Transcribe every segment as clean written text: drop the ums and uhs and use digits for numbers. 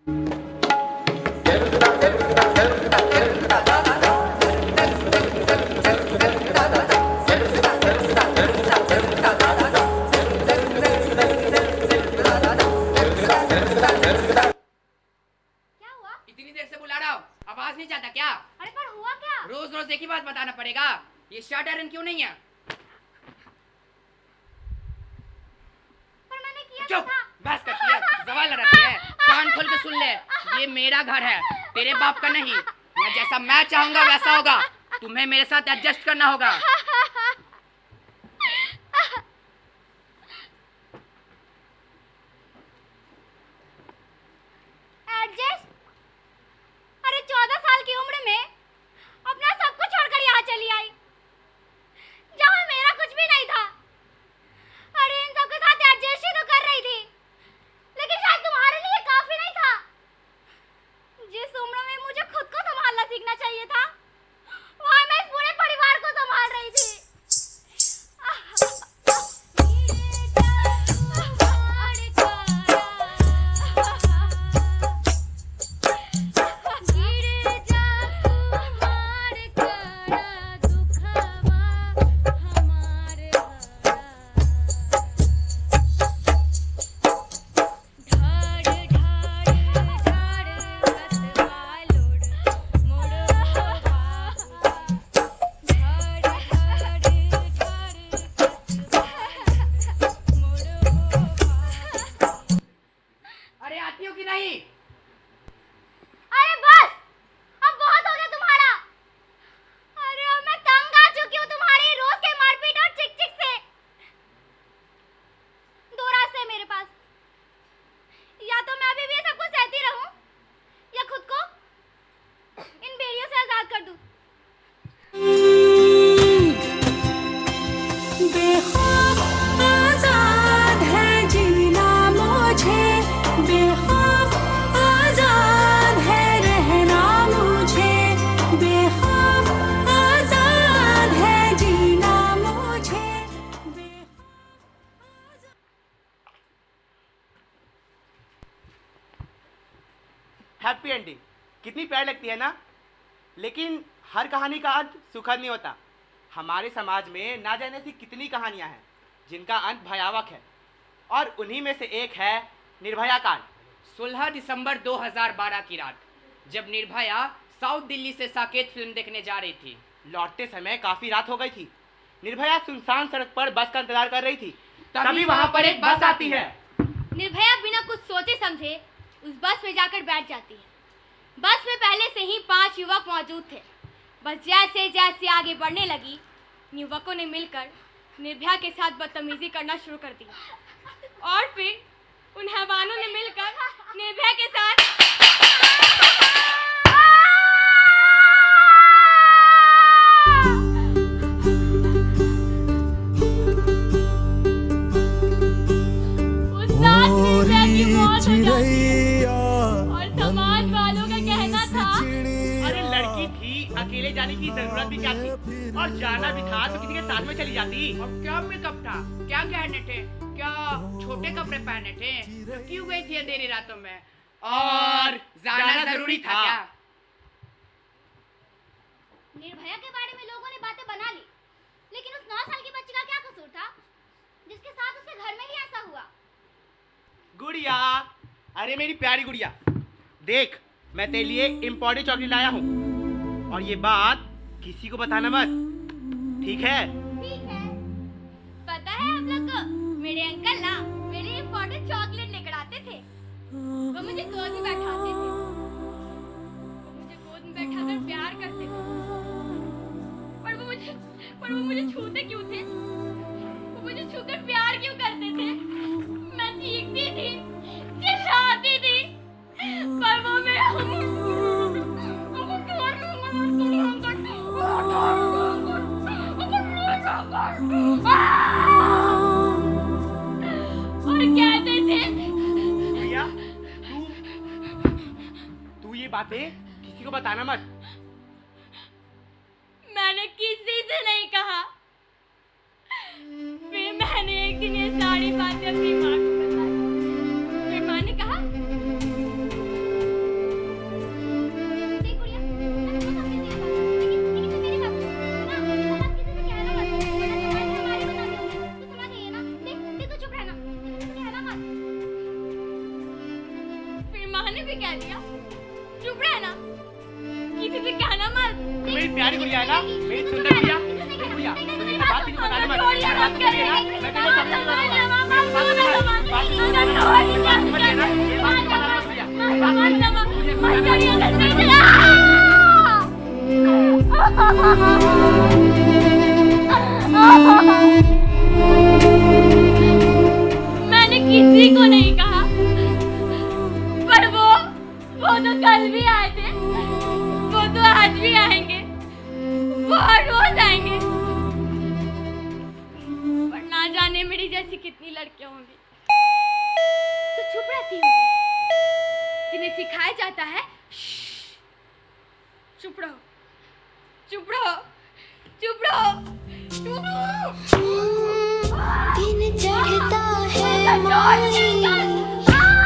इतनी देर से बुला रहा हूँ, आवाज नहीं जाता क्या? अरे पर हुआ क्या? रोज रोज एक ही बात बताना पड़ेगा। ये शर्ट आयरन क्यों नहीं है? पर मैंने किया चुप, था। बस करती है, सवाल लड़ाती है। कान खोल के सुन ले, ये मेरा घर है, तेरे बाप का नहीं। या जैसा मैं चाहूंगा वैसा होगा। तुम्हें मेरे साथ एडजस्ट करना होगा। एडजस्ट? अरे 14 साल की उम्र में अपना सब कुछ छोड़कर यहाँ चली आई, जहाँ मेरा कुछ भी नहीं था। अरे इन सबके साथ एडजस्ट ही तो कर रही थी, लेकिन शायद तुम्हारे लिए काफी नहीं था। जिस उम्र में मुझे खुद को संभालना सीखना चाहिए था, वहाँ मैं इस पूरे परिवार को संभाल रही थी। अरे आती हो कि नहीं? अरे बस, अब बहुत हो गया तुम्हारा। अरे अब मैं तंग आ चुकी हूँ तुम्हारी रोज के मारपीट और चिक चिक से। दो रास्ते हैं मेरे पास, या तो मैं अभी भी ये सब कुछ सहती रहूं, या खुद को इन बेड़ियों से आजाद कर दूं। बेखौफ आजाद है जीना मुझे, बेखौफ आजाद है रहना मुझे, बेखौफ आजाद है जीना मुझे, हैप्पी एंडिंग कितनी प्यारी लगती है ना। लेकिन हर कहानी का अंत सुखद नहीं होता। हमारे समाज में ना जाने सी कितनी कहानियां हैं जिनका अंत भयावह है, और उन्हीं में से एक है निर्भया कांड। 16 दिसंबर 2012 की रात, जब निर्भया साउथ दिल्ली से साकेत फिल्म देखने जा रही थी। लौटते समय काफी रात हो गई थी। निर्भया सुनसान सड़क पर बस का इंतजार कर रही थी। तभी वहां पर एक बस आती है। निर्भया बिना कुछ सोचे समझे उस बस में जाकर बैठ जाती है। बस में पहले से ही 5 युवक मौजूद थे। बस जैसे जैसे आगे बढ़ने लगी, युवकों ने मिलकर निर्भया के साथ बदतमीजी करना शुरू कर दिया, और फिर उन हैवानों ने मिलकर निर्भया के साथ उस रात निर्भया की मौत हो जाती है। और समाज वालों का कहना था, अरे लड़की थी, अकेले जाने की जरूरत भी क्या थी, और जाना भी था तो किसी के साथ में चली जाती। और क्या मेकअप था, क्या गहने थे, क्या छोटे कपड़े पहने थे, क्यों गई थी अंधेरी रातों में, और जाना जरूरी था क्या? निर्भया के बारे में लोगों ने बातें बना ली, लेकिन उस 9 साल की बच्ची का क्या कसूर था जिसके साथ उसके घर में ही ऐसा हुआ? गुड़िया, अरे मेरी प्यारी गुड़िया, देख मैं तेरे लिए इम्पोर्टेंट चॉकलेट लाया हूँ, और ये बात किसी को बताना मत, ठीक है? ठीक है। पता है आप लोग को, मेरे अंकल ना मेरे लिए इम्पोर्टेंट चॉकलेट लेकर आते थे। वो मुझे गोद में बैठाते थे, वो मुझे गोद में बैठाकर प्यार करते थे। पर वो मुझे छूते क्यों थे? वो मुझे छूकर प्यार क्यों करते थे? मैं चीखती थी, चिल्लाती थी, पर वो मेरा और कहते थे, गुड़िया, तू ये बातें किसी को बताना मत। मैंने किसी से नहीं कहा। फिर मैंने एक दिन ये साड़ी बातें अपनी माँ को बताई। फिर माँ ने कहा भी कह दिया। चुप रहना, किसी से कहना मत। मेरी प्यारी गुड़िया है ना, मेरी सुंदर गुड़िया, मेरी गुड़िया, तुझे मैं बात नहीं बताने मत। मैं बात नहीं है ना, मैं तेरे को समझा दूंगा। बात नहीं है ना, ये बात नहीं बताना मत गुड़िया। मैंने किसी को नहीं कहा, पर वो तो कल भी आए थे, वो तो आज भी आएंगे, वो हर रोज आएंगे। पर ना जाने मेरी जैसी कितनी लड़कियां होंगी तो चुप रहती होंगी, जिन्हें सिखाया जाता है चुप रहो, चुप रहो, चुप रहो, चुप रहो। दिन चढ़ता है माई,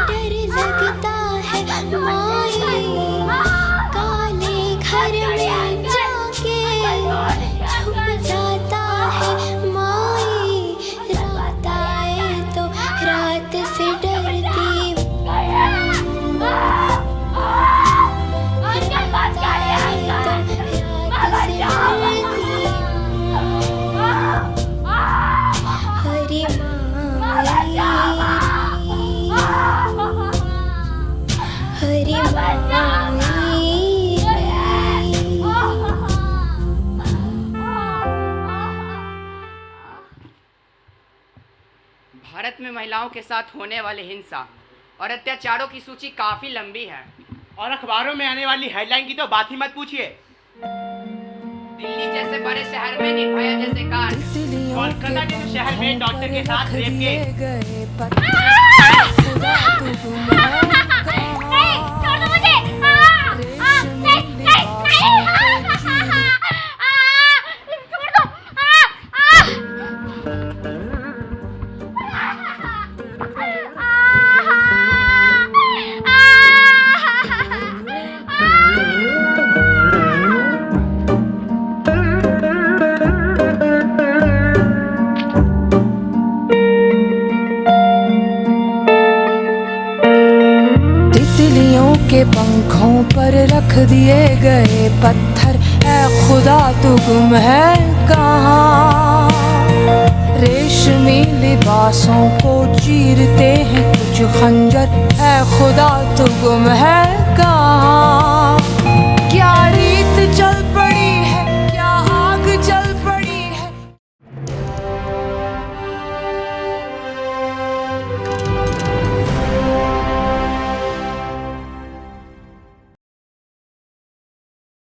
डर लगता है माई, काले घर में जाके छुप जाता है माई, रात आए तो रात से डरती हूँ, रात आए तो रात से डरती हरी माई, हरी माई। भारत में महिलाओं के साथ होने वाले हिंसा और अत्याचारों की सूची काफी लंबी है। और अखबारों में आने वाली हेडलाइन की तो बात ही मत पूछिए। दिल्ली जैसे बड़े शहर में निर्भया जैसे कांड, कोलकाता जैसे शहर में डॉक्टर के साथ रेप के, नहीं, छोड़ दो मुझे। नहीं, नहीं, छोड़ दो। तितलियों के पंखों पर रख दिए गए पत्थर, ऐ खुदा तू गुम है कहाँ? रेशमी लिबासों को चीरते हैं कुछ खंजर, ऐ खुदा तू गुम है कहाँ?